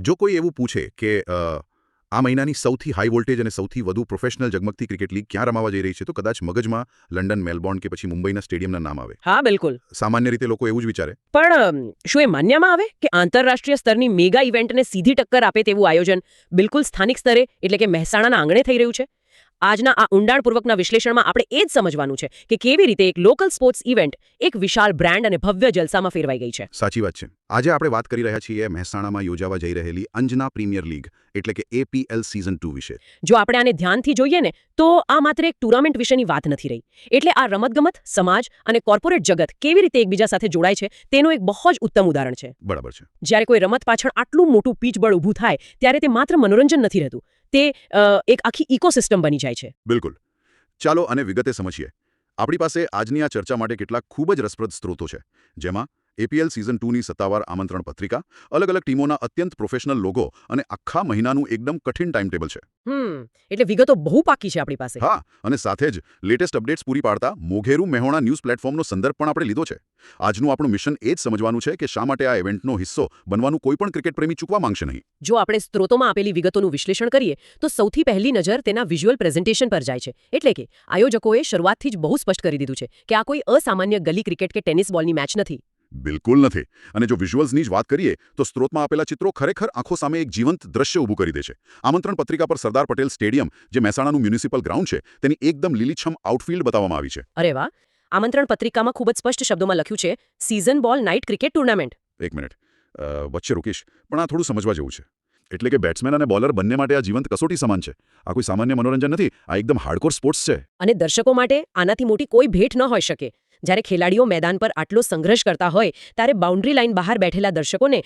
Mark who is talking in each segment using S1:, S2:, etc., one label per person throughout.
S1: જો કોઈ એવું પૂછે કે આ મહિનાની સૌથી હાઈ વોલ્ટેજ અને સૌથી વધુ પ્રોફેશનલ ઝગમગતી ક્રિકેટ લીગ ક્યાં રમાવા જઈ રહી છે તો કદાચ મગજમાં લંડન, મેલબોર્ન કે પછી મુંબઈના સ્ટેડિયમના નામ આવે.
S2: હા બિલકુલ.
S1: સામાન્ય રીતે લોકો એવું જ વિચારે.
S2: પણ શું એ માન્યમાં આવે કે આંતરરાષ્ટ્રીય સ્તરની મેગા ઇવેન્ટને સીધી ટક્કર આપે તેવું આયોજન બિલકુલ સ્થાનિક સ્તરે એટલે કે મહેસાણાના આંગણે થઈ રહ્યું છે? આજના આ ઊંડાણપૂર્વકના વિશ્લેષણમાં આપણે એ જ સમજવાનું છે કે કેવી રીતે એક લોકલ સ્પોર્ટ્સ ઇવેન્ટ એક વિશાળ બ્રાન્ડ અને ભવ્ય જલસામાં ફેરવાઈ ગઈ છે.
S1: સાચી વાત છે. આજે આપણે વાત કરી રહ્યા છીએ મહેસાણામાં યોજાવા જઈ રહેલી અંજના પ્રીમિયર લીગ એટલે કે APL સિઝન 2 વિશે.
S2: જો આપણે આને ધ્યાનથી જોઈએ ને તો આ માત્ર એક ટુર્નામેન્ટ વિશેની વાત નથી રહી. એટલે આ રમતગમત, સમાજ અને કોર્પોરેટ જગત કેવી રીતે એકબીજા સાથે જોડાય છે તેનું એક બહુ જ ઉત્તમ ઉદાહરણ છે.
S1: બરાબર છે.
S2: જ્યારે કોઈ રમત પાછળ આટલું મોટું પીચબળ ઊભું થાય ત્યારે તે માત્ર મનોરંજન નથી રહેતું, તે એક આખી ઇકોસિસ્ટમ બની જાય છે.
S1: બિલકુલ. ચાલો અને વિગતે સમજીએ. આપણી પાસે આજની આ ચર્ચા માટે કેટલાક ખૂબ જ રસપ્રદ સ્ત્રોતો છે, જેમાં APL સિઝન 2ની સત્તાવાર આમંત્રણ પત્રિકા, અલગ અલગ ટીમોના અત્યંત પ્રોફેશનલ લોગો અને આખા મહિનાનું એકદમ કઠિન ટાઈમ ટેબલ છે.
S2: એટલે વિગતો બહુ પાકી છે આપણી પાસે.
S1: હા, અને સાથે જ લેટેસ્ટ અપડેટ્સ પૂરી પાડતા મોઘેરું મેહોણા ન્યૂઝ પ્લેટફોર્મનો સંદર્ભ પણ આપણે લીધો છે. આજનું આપણું મિશન એ જ સમજવાનું છે કે શા માટે આ ઇવેન્ટનો હિસ્સો બનવાનું કોઈ પણ ક્રિકેટ પ્રેમી ચૂકવા માંગશે નહીં.
S2: જો આપણે સ્ત્રોતોમાં આપેલી વિગતોનું વિશ્લેષણ કરીએ તો સૌથી પહેલી નજર તેના વિઝ્યુઅલ પ્રેઝન્ટેશન પર જાય છે. એટલે કે આયોજકોએ શરૂઆતથી જ બહુ સ્પષ્ટ કરી દીધું છે કે આ કોઈ અસામાન્ય ગલી ક્રિકેટ કે ટેનિસ બોલની મેચ નથી.
S1: બિલકુલ નથી. અને જો વિઝ્યુઅલ્સની જ વાત કરીએ તો સ્ત્રોતમાં આપેલા ચિત્રો ખરેખર આંખો સામે એક જીવંત દ્રશ્ય ઊભું કરી દે છે. આમંત્રણ પત્રિકા પર સરદાર પટેલ સ્ટેડિયમ, જે મહેસાણાનું મ્યુનિસિપલ ગ્રાઉન્ડ છે, તેની એકદમ લીલીછમ આઉટફિલ્ડ બતાવવામાં આવી છે.
S2: અરે વાહ! આમંત્રણ પત્રિકામાં ખૂબ જ સ્પષ્ટ શબ્દોમાં લખ્યું છે સીઝન બોલ નાઇટ ક્રિકેટ ટુર્નામેન્ટ.
S1: એક મિનિટ, વચ્ચે રોકીશ, પણ આ થોડું સમજવા જેવું છે. એટલે કે બેટ્સમેન અને બોલર બંને માટે આ જીવંત કસોટી સમાન છે. આ કોઈ સામાન્ય મનોરંજન નથી, આ એકદમ હાર્ડકોર સ્પોર્ટ્સ છે.
S2: અને દર્શકો માટે આનાથી મોટી કોઈ ભેટ ન હોઈ શકે. જ્યારે ખેલાડીઓ મેદાન પર આટલો સંઘર્ષ કરતા હોય ત્યારે બાઉન્ડ્રી લાઇન બહાર બેઠેલા દર્શકોને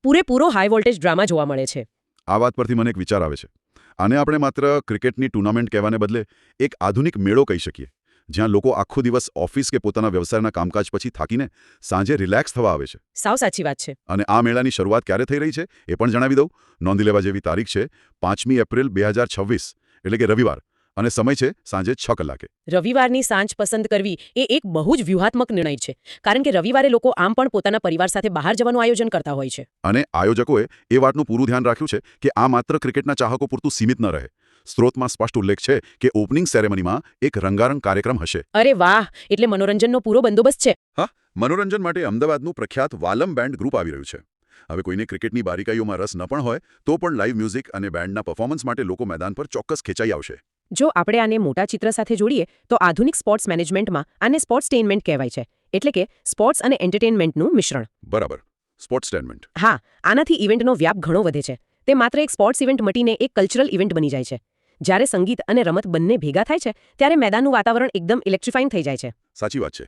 S2: પૂરેપૂરો હાઈ વોલ્ટેજ ડ્રામા જોવા મળે છે.
S1: આ વાત પરથી મને એક વિચાર આવે છે. આને આપણે માત્ર ક્રિકેટની ટુર્નામેન્ટ કહેવાને બદલે એક આધુનિક મેળો કહી શકીએ, જ્યાં લોકો આખો દિવસ ઓફિસ કે પોતાના વ્યવસાયના કામકાજ પછી થાકીને સાંજે રિલેક્સ થવા આવે છે.
S2: સાવ સાચી વાત છે.
S1: અને આ મેળાની શરૂઆત ક્યારે થઈ રહી છે એ પણ જણાવી દઉં. નોંધી લેવા જેવી તારીખ છે 5મી એપ્રિલ 2026, એટલે કે રવિવાર, અને સમય છે સાંજે 6 કલાકે.
S2: રવિવારની સાંજ પસંદ કરવી એ એક બહુ જ વ્યૂહાત્મક નિર્ણય છે, કારણ કે રવિવારે લોકો આમ પણ પોતાના પરિવાર સાથે બહાર જવાનું આયોજન કરતા હોય છે.
S1: અને આયોજકોએ એ વાતનું પૂરું ધ્યાન રાખ્યું છે કે આ માત્ર ક્રિકેટના ચાહકો પૂરતું સીમિત ન રહે. સ્ત્રોતમાં સ્પષ્ટ ઉલ્લેખ છે કે ઓપનિંગ સેરેમનીમાં એક રંગારંગ કાર્યક્રમ હશે.
S2: અરે વાહ! એટલે મનોરંજનનો પૂરો બંદોબસ્ત છે.
S1: હા, મનોરંજન માટે અમદાવાદનું પ્રખ્યાત વાલમ બેન્ડ ગ્રુપ આવી રહ્યું છે. હવે કોઈને ક્રિકેટની બારીકાઈઓમાં રસ ન પણ હોય તો પણ લાઇવ મ્યુઝિક અને બેન્ડના પરફોર્મન્સ માટે લોકો મેદાન પર ચોક્કસ ખેંચાઈ આવશે.
S2: જો આપણે આને મોટા ચિત્ર સાથે જોડીએ તો આધુનિક સ્પોર્ટ્સ મેનેજમેન્ટમાં આને સ્પોર્ટ્સટેઇનમેન્ટ કહેવાય છે. એટલે કે સ્પોર્ટ્સ અને એન્ટરટેઇનમેન્ટનું મિશ્રણ.
S1: બરાબર, સ્પોર્ટ્સટેઇનમેન્ટ.
S2: હા, આનાથી ઇવેન્ટનો વ્યાપ ઘણો વધે છે. તે માત્ર એક સ્પોર્ટ્સ ઇવેન્ટ મટીને એક કલ્ચરલ ઇવેન્ટ બની જાય છે. જ્યારે સંગીત અને રમત બંને ભેગા થાય છે ત્યારે મેદાનનું વાતાવરણ એકદમ ઇલેક્ટ્રિફાઇંગ થઈ જાય છે.
S1: સાચી વાત છે.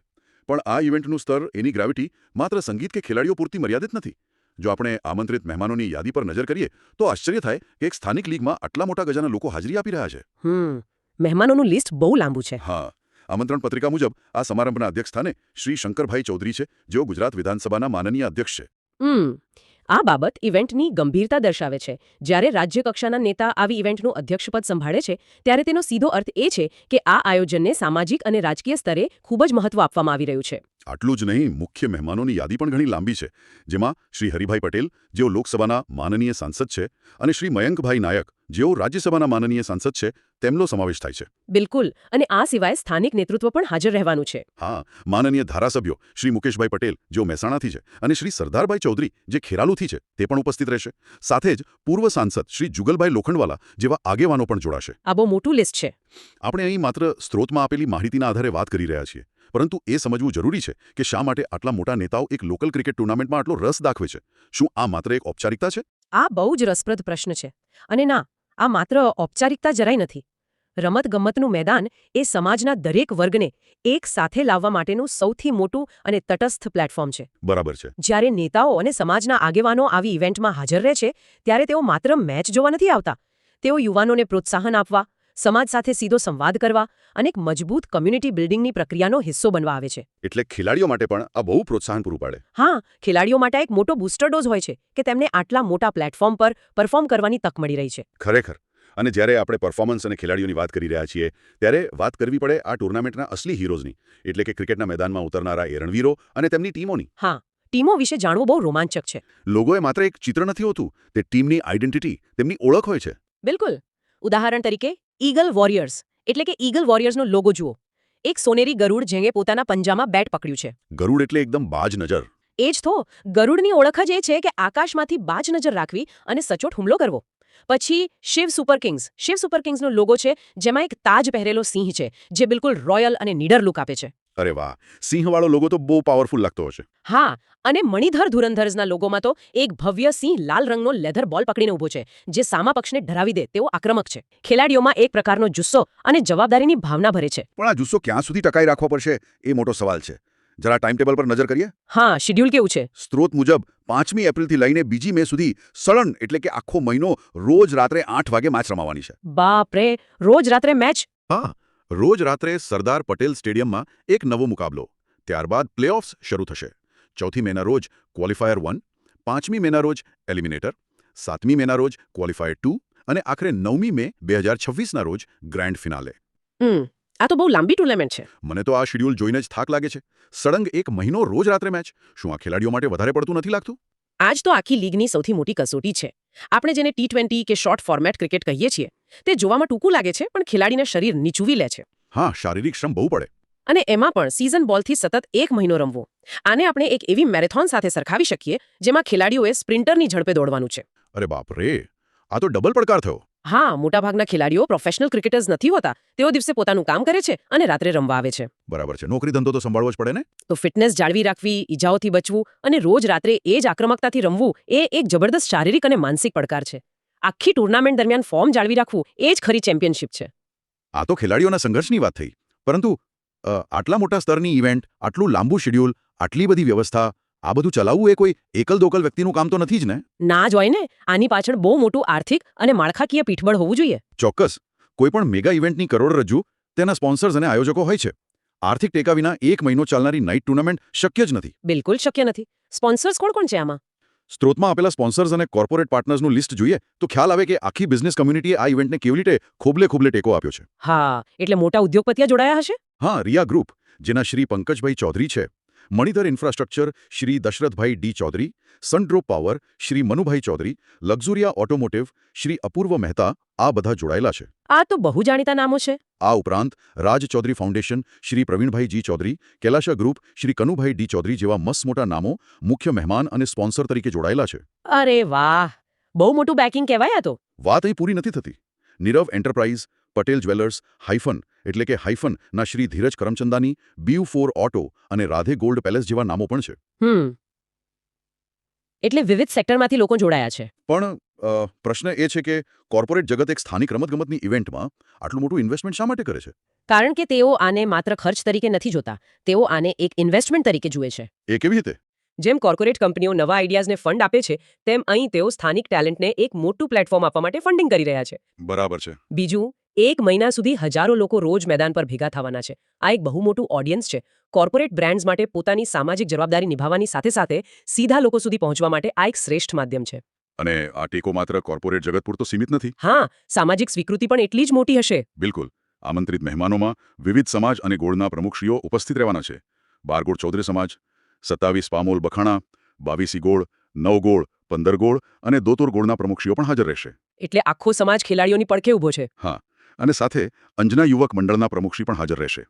S1: પણ આ ઇવેન્ટનું સ્તર, એની ગ્રેવિટી માત્ર સંગીત કે ખેલાડીઓ પૂરતી મર્યાદિત નથી. જો આપણે આમંત્રિત મહેમાનોની યાદી પર નજર કરીએ તો આશ્ચર્ય થાય કે એક સ્થાનિક લીગમાં આટલા મોટા ગજાના લોકો હાજરી આપી રહ્યા છે.
S2: મહેમાનોનું લિસ્ટ બહુ લાંબુ છે.
S1: હા, આમંત્રણ પત્રિકા મુજબ આ સમારંભના અધ્યક્ષ સ્થાને શ્રી શંકરભાઈ ચૌધરી છે, જેઓ ગુજરાત વિધાનસભાના માનનીય અધ્યક્ષ છે.
S2: આ બાબત ઇવેન્ટની ગંભીરતા દર્શાવે છે. જ્યારે રાજ્યકક્ષાના નેતા આવી ઇવેન્ટનું અધ્યક્ષપદ સંભાળે છે ત્યારે તેનો સીધો અર્થ એ છે કે આ આયોજનને સામાજિક અને રાજકીય સ્તરે ખૂબ જ મહત્વ આપવામાં આવી રહ્યું છે.
S1: આટલું જ નહીં, મુખ્ય મહેમાનોની યાદી પણ ઘણી લાંબી છે, જેમાં શ્રી હરિભાઈ પટેલ, જેઓ લોકસભાના માનનીય સાંસદ છે, અને શ્રી મયંકભાઈ નાયક, જેઓ રાજ્યસભાના માનનીય સાંસદ છે, તેમનો સમાવેશ થાય છે.
S2: બિલકુલ. અને આ સિવાય સ્થાનિક નેતૃત્વ પણ હાજર રહેવાનું છે.
S1: હા, માનનીય ધારાસભ્યો શ્રી મુકેશભાઈ પટેલ, જેઓ મહેસાણાથી છે, અને શ્રી સરદારભાઈ ચૌધરી, જે ખેરાલુથી છે, તે પણ ઉપસ્થિત રહેશે. સાથે જ પૂર્વ સાંસદ શ્રી જુગલભાઈ લોખંડવાલા જેવા આગેવાનો પણ જોડાશે.
S2: આ બહુ મોટું લિસ્ટ છે.
S1: આપણે અહીં માત્ર સ્ત્રોતમાં આપેલી માહિતીના આધારે વાત કરી રહ્યા છીએ, પરંતુ એ સમજવું જરૂરી છે કે શા માટે આટલા મોટા નેતાઓ એક લોકલ ક્રિકેટ ટુર્નામેન્ટમાં આટલો રસ દાખવે છે. શું આ માત્ર એક ઔપચારિકતા છે?
S2: આ બહુ જ રસપ્રદ પ્રશ્ન છે. અને ના, આ માત્ર ઔપચારિકતા જરાય નથી. રમતગમતનું મેદાન એ સમાજના દરેક વર્ગને એક સાથે લાવવા માટેનું સૌથી મોટું અને તટસ્થ પ્લેટફોર્મ છે.
S1: બરાબર છે.
S2: જ્યારે નેતાઓ અને સમાજના આગેવાનો આવી ઇવેન્ટમાં હાજર રહે છે ત્યારે તેઓ માત્ર મેચ જોવા નથી આવતા. તેઓ યુવાનોને પ્રોત્સાહન આપવા, સમાજ સાથે સીધો સંવાદ કરવા અને એક મજબૂત કમ્યુનિટી બિલ્ડિંગની પ્રક્રિયાનો હિસ્સો બનવા આવે છે.
S1: એટલે ખેલાડીઓ માટે પણ આ બહુ પ્રોત્સાહન પૂરું પાડે.
S2: હા, ખેલાડીઓ માટે એક મોટો બૂસ્ટર ડોઝ હોય છે કે તેમને આટલા મોટા પ્લેટફોર્મ પર પરફોર્મ કરવાની તક મળી રહી છે.
S1: ખરેખર. અને જ્યારે આપણે પરફોર્મન્સ અને ખેલાડીઓની વાત કરી રહ્યા છીએ ત્યારે વાત કરવી પડે આ ટુર્નામેન્ટના અસલી હીરોઝની, એટલે કે ક્રિકેટના મેદાનમાં ઉતરનારા એ રણવીરો અને તેમની ટીમોની.
S2: હા, ટીમો વિશે જાણવું બહુ રોમાંચક છે.
S1: લોગોએ માત્ર એક ચિત્ર નથી હોતું, તે ટીમની આઇડેન્ટિટી, તેમની ઓળખ હોય છે.
S2: બિલકુલ. ઉદાહરણ તરીકે ઈગલ વોરિયર્સ એટલે કે ઈગલ વોરિયર્સનો લોગો જુઓ. એક સોનેરી ગરુડ જેણે પોતાના પંજામાં બેટ પકડ્યું છે.
S1: ગરુડ એટલે એકદમ બાજ નજર.
S2: એ જ તો ગરુડની ઓળખ જ એ છે કે આકાશમાંથી બાજ નજર રાખવી અને સચોટ હુમલો કરવો. પછી શિવ સુપર કિંગ્સનો લોગો છે, જેમાં એક તાજ પહેરેલો સિંહ છે, જે બિલકુલ રોયલ અને નીડર લુક આપે છે.
S1: અરે વાહ, સિંહવાળો લોગો તો બહુ પાવરફુલ લાગતો હશે.
S2: હા, અને મણિધર ધુરંધર્સના લોગોમાં તો એક ભવ્ય સિંહ લાલ રંગનો લેધર બોલ પકડીને ઊભો છે, જે સામા પક્ષને ડરાવી દે તેવો આક્રમક છે. ખેલાડીઓમાં એક પ્રકારનો જુસ્સો અને જવાબદારીની ભાવના ભરે છે.
S1: પણ આ જુસ્સો ક્યાં સુધી ટકાઈ રાખવો પડશે એ મોટો સવાલ છે. જરા ટાઈમ ટેબલ પર નજર કરીએ.
S2: હા, શિડ્યુલ કેવું છે?
S1: સ્ત્રોત મુજબ 5મી એપ્રિલથી લઈને 2જી મે સુધી સળંગ એટલે કે આખો મહિનો રોજ રાત્રે 8 વાગે મેચ રમાવાની છે.
S2: બાપ રે, રોજ રાત્રે મેચ?
S1: હા, રોજ રાત્રે સરદાર પટેલ સ્ટેડિયમમાં એક નવો મુકાબલો. ત્યારબાદ પ્લેઓફ્સ શરૂ થશે. 4મી મેના રોજ ક્વોલિફાયર 1, 5મી મેના રોજ એલિમિનેટર, 7મી મેના રોજ ક્વોલિફાયર 2 અને આખરે 9મી મે 2026ના રોજ ગ્રાન્ડ ફિનાલે.
S2: આ તો બહુ લાંબી ટુર્નામેન્ટ છે.
S1: મને તો આ શિડ્યુલ જોઈને જ થાક લાગે છે. સળંગ એક મહિનો રોજ રાત્રે મેચ. શું આ ખેલાડીઓ માટે વધારે પડતું નથી લાગતું?
S2: આજ તો આખી લીગની સૌથી મોટી કસોટી છે. આપણે જેને T20 કે શોર્ટ ફોર્મેટ ક્રિકેટ કહીએ છીએ, તે જોવામાં ટૂંકું લાગે છે, પણ ખેલાડીના શરીર નીચુવી લે છે.
S1: હા, શારીરિક શ્રમ બહુ પડે.
S2: અને એમાં પણ સીઝન બોલથી સતત 1 મહિનો રમવો. આને આપણે એક એવી મેરેથોન સાથે સરખાવી શકીએ, જેમાં ખેલાડીઓએ સ્પ્રિન્ટરની ઝડપે દોડવાનું છે.
S1: અરે બાપ રે, આ તો ડબલ પડકાર થયો.
S2: હા, મોટાભાગના ખેલાડીઓ પ્રોફેશનલ ક્રિકેટર્સ નથી હોતા. તેઓ દિવસે પોતાનું કામ કરે છે અને રાત્રે રમવા આવે છે.
S1: બરાબર છે. નોકરી ધંધો તો સંભાળવો જ પડે ને.
S2: તો ફિટનેસ જાળવી રાખવી, ઈજાઓથી બચવું અને રોજ રાત્રે એ જ આક્રમકતાથી રમવું એ એક જબરદસ્ત શારીરિક અને માનસિક પડકાર છે. આખી ટુર્નામેન્ટ દરમિયાન ફોર્મ જાળવી રાખવું એ જ ખરી ચેમ્પિયનશિપ છે.
S1: આ તો ખેલાડીઓના સંઘર્ષની વાત થઈ. પરંતુ આટલા મોટા સ્તરની ઇવેન્ટ, આટલું લાંબુ શિડ્યુલ, આટલી બધી વ્યવસ્થા, આ બધું ચલાવવું એ કોઈ એકલ દોકલ વ્યક્તિનું કામ તો નથી જ ને.
S2: ના જ હોય ને. આની પાછળ બહુ મોટું આર્થિક અને માળખાકીય પીઠબળ હોવું જોઈએ.
S1: ચોક્કસ. કોઈ પણ મેગા ઇવેન્ટની કરોડરજ્જુ તેના સ્પોન્સર્સ અને આયોજકો હોય છે. આર્થિક ટેકા વિના 1 મહિનો ચાલનારી નાઇટ ટુર્નામેન્ટ શક્ય જ નથી.
S2: બિલકુલ શક્ય નથી. સ્પોન્સર્સ કોણ કોણ છે આમાં?
S1: સ્ત્રોતમાં આપેલા સ્પોન્સર્સ અને કોર્પોરેટ પાર્ટનર્સનું લિસ્ટ જોઈએ તો ખ્યાલ આવે કે આખી બિઝનેસ કમ્યુનિટીએ આ ઇવેન્ટને કેવી રીતે ખોબલે ટેકો આપ્યો છે.
S2: હા, એટલે મોટા ઉદ્યોગપતિઓ જોડાયા હશે.
S1: હા, રિયા ગ્રુપ, જેના શ્રી પંકજભાઈ ચૌધરી છે, Manidhar infrastructure Shri Dasharathbhai D Chaudhary, Sundrop power Shri Manubhai Chaudhary, Luxuria automotive Shri Apurva Mehta, આ બધા જોડાયેલા છે.
S2: આ તો બહુ જાણીતા નામો છે.
S1: આ ઉપરાંત રાજ ચૌધરી ફાઉન્ડેશન શ્રી પ્રવીણભાઈ જી ચૌધરી, કૈલાશા ગ્રુપ શ્રી કનુભાઈ ડી ચૌધરી જેવા મસ્ત મોટા નામો મુખ્ય મહેમાન અને સ્પોન્સર તરીકે જોડાયેલા છે.
S2: અરે વાહ, બહુ મોટું બેકિંગ કહેવાય આ તો.
S1: વાત અહીં પૂરી નથી થતી. Nirav enterprise, Patel jewellers, hyphen ના શ્રી ધીરજ કરમચંદાની, BU4 ઓટો અને રાધે ગોલ્ડ પેલેસ જેવા નામો પણ છે.
S2: એટલે વિવિધ સેક્ટરમાંથી લોકો જોડાયા છે.
S1: પણ પ્રશ્ન એ છે કે કોર્પોરેટ જગત એક સ્થાનિક રમતગમતની ઇવેન્ટમાં આટલું મોટું ઇન્વેસ્ટમેન્ટ શા માટે કરે છે?
S2: કારણ કે તેઓ આને માત્ર ખર્ચ તરીકે નથી જોતા. તેઓ આને એક ઇન્વેસ્ટમેન્ટ તરીકે જુએ છે.
S1: એ કેવી રીતે?
S2: જેમ કોર્પોરેટ કંપનીઓ નવા આઈડિયાઝને ફંડ આપે છે, તેમ અહીં તેઓ સ્થાનિક ટેલેન્ટને એક મોટું પ્લેટફોર્મ આપવા માટે ફંડિંગ કરી રહ્યા છે.
S1: બરાબર છે.
S2: બીજું, 1 મહિના સુધી હજારો લોકો રોજ મેદાન પર ભેગા થવાના છે. આ એક બહુ મોટું ઓડિયન્સ છે. કોર્પોરેટ બ્રાન્ડ્સ માટે પોતાની સામાજિક જવાબદારી નિભાવવાની સાથે સાથે સીધા લોકો સુધી પહોંચવા માટે આ એક શ્રેષ્ઠ માધ્યમ છે.
S1: અને આ ટેકો માત્ર કોર્પોરેટ જગત પૂરતો સીમિત નથી.
S2: હા, સામાજિક સ્વીકૃતિ પણ એટલી જ મોટી હશે.
S1: બિલકુલ. આમંત્રિત મહેમાનોમાં વિવિધ સમાજ અને ગોળના પ્રમુખશ્રીઓ ઉપસ્થિત રહેવાના છે. બારગોળ ચૌધરી સમાજ, 27 પામોલ બખાણા, 22 ગોળ, 9 ગોળ, 15 ગોળ અને દોતોર ગોળના પ્રમુખશ્રીઓ પણ હાજર રહેશે.
S2: એટલે આખો સમાજ ખેલાડીઓની પડખે ઊભો છે.
S1: હા, અને સાથે અંજના યુવક મંડળના પ્રમુખશ્રી પણ હાજર રહેશે.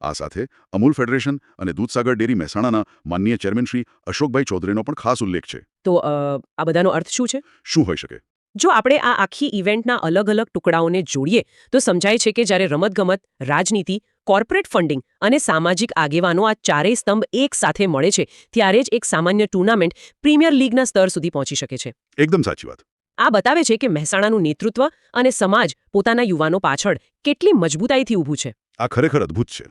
S1: આ સાથે અમૂલ ફેડરેશન અને દૂધસાગર ડેરી મહેસાણાના માનનીય ચેરમેન શ્રી અશોકભાઈ ચૌધરીનો પણ ખાસ ઉલ્લેખ છે.
S2: તો આ બધાનો અર્થ શું છે?
S1: શું હોઈ શકે?
S2: જો આપણે આ આખી ઇવેન્ટના અલગ અલગ ટુકડાઓને જોડીએ તો સમજાય છે કે જ્યારે રમતગમત, રાજનીતિ, કોર્પોરેટ ફંડિંગ અને સામાજિક આગેવાનો આ ચારેય સ્તંભ એક સાથે મળે છે, ત્યારે જ એક સામાન્ય ટુર્નામેન્ટ પ્રીમિયર લીગના સ્તર સુધી પહોંચી શકે છે.
S1: એકદમ સાચી વાત.
S2: આ બતાવે છે કે મહેસાણાનું નેતૃત્વ અને સમાજ પોતાના યુવાનો પાછળ કેટલી મજબૂતાઈથી ઊભું છે.
S1: આ ખરેખર અદ્ભુત છે.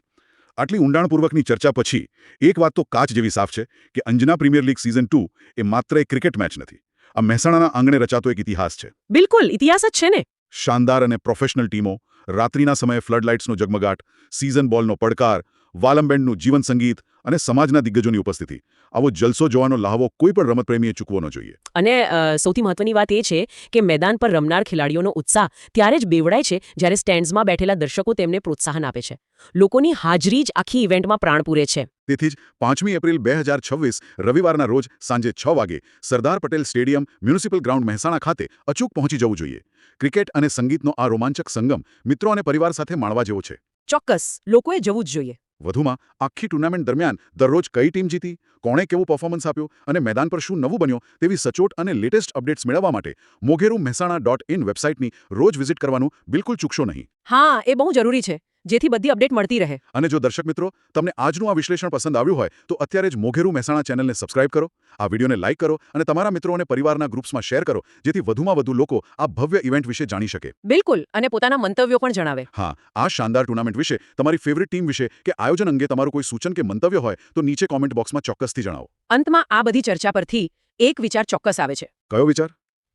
S1: આટલી ઊંડાણપૂર્વકની ચર્ચા પછી એક વાત તો કાચ જેવી સાફ છે કે અંજના પ્રીમિયર લીગ સિઝન 2 એ માત્ર એક ક્રિકેટ મેચ નથી. આ મહેસાણાના આંગણે રચાતો એક ઇતિહાસ છે.
S2: બિલકુલ, ઇતિહાસ જ છે ને.
S1: શાનદાર અને પ્રોફેશનલ ટીમો, રાત્રિના સમયે ફ્લડ લાઇટ્સનો ઝગમગાટ, સિઝન બોલનો પડકાર, વાલમબેન્ડનું જીવન સંગીત અને સમાજના દિગ્ગજોની ઉપસ્થિતિ. આવો જલસો જોવાનો લહાવો કોઈ પણ રમતપ્રેમીએ ચૂકવો ન જોઈએ.
S2: અને સૌથી મહત્વની વાત એ છે કે મેદાન પર રમનાર ખેલાડીઓનો ઉત્સાહ ત્યારે જ બેવડાય છે જ્યારે સ્ટેન્ડ્સમાં બેઠેલા દર્શકો તેમને પ્રોત્સાહન આપે છે. લોકોની હાજરી જ આખી ઇવેન્ટમાં પ્રાણ પૂરે છે.
S1: તેથી જ 5મી એપ્રિલ 2026 રવિવારના રોજ સાંજે 6 વાગે Sardar Patel stadium municipal ground Mehsana ખાતે અચૂક પહોંચી જવું જોઈએ. ક્રિકેટ અને સંગીતનો આ રોમાંચક સંગમ મિત્રો અને પરિવાર સાથે માણવા જેવો છે.
S2: ચોક્કસ લોકોએ જવું જ જોઈએ.
S1: વધુમાં આખી ટુર્નામેન્ટ દરમિયાન દરરોજ કઈ ટીમ જીતી, કોણે કેવું પરફોર્મન્સ આપ્યું અને મેદાન પર શું નવું બન્યું તેવી સચોટ અને લેટેસ્ટ અપડેટ્સ મેળવવા માટે mogerumehsana.in વેબસાઇટની રોજ વિઝિટ કરવાનું બિલકુલ ચૂકશો નહીં.
S2: હા એ બહુ જરૂરી છે જેથી બધી અપડેટ મળતી રહે.
S1: અને જો દર્શક મિત્રો તમને આજનું આ વિશ્લેષણ પસંદ આવ્યું હોય તો અત્યારે જ મોઘેરું મહેસાણા ચેનલને સબસ્ક્રાઇબ કરો, આ વિડીયોને લાઇક કરો અને તમારા મિત્રો અને પરિવારના ગ્રુપ્સમાં શેર કરો જેથી વધુમાં વધુ લોકો આ ભવ્ય ઇવેન્ટ વિશે જાણી શકે.
S2: બિલકુલ અને પોતાના મંતવ્યો પણ જણાવે.
S1: હા, આ શાનદાર ટુર્નામેન્ટ વિશે, તમારી ફેવરિટ ટીમ વિશે કે આયોજન અંગે તમારું કોઈ સૂચન કે મંતવ્ય હોય તો નીચે કોમેન્ટ બોક્સમાં ચોક્કસથી જણાવો.
S2: અંતમાં આ બધી ચર્ચા પરથી એક વિચાર ચોક્કસ આવે છે.
S1: કયો વિચાર?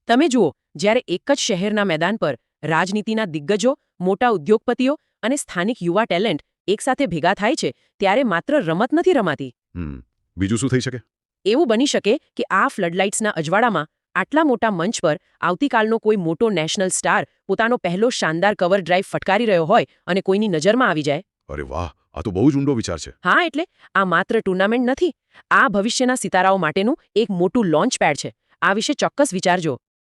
S2: તમે જુઓ, જ્યારે એક જ શહેરના મેદાન પર રાજનીતિના દિગ્ગજો, મોટા ઉદ્યોગપતિઓ અને સ્થાનિક યુવા ટેલેન્ટ એકસાથે ભેગા થાય છે ત્યારે માત્ર રમત નથી રમાતી.
S1: બીજું શું થઈ શકે?
S2: એવું બની શકે કે આ ફ્લડલાઇટ્સના અજવાળામાં આટલા મોટા મંચ પર આવતીકાલનો કોઈ મોટો નેશનલ સ્ટાર પોતાનો પહેલો શાનદાર કવર ડ્રાઈવ ફટકારી રહ્યો હોય અને કોઈની નજરમાં આવી જાય.
S1: અરે વાહ, આ તો બહુ જ ઊંડો વિચાર છે.
S2: હા, એટલે આ માત્ર ટુર્નામેન્ટ નથી, આ ભવિષ્યના સિતારાઓ માટેનું એક મોટું લોન્ચ પેડ છે. આ વિશે ચોક્કસ વિચારજો.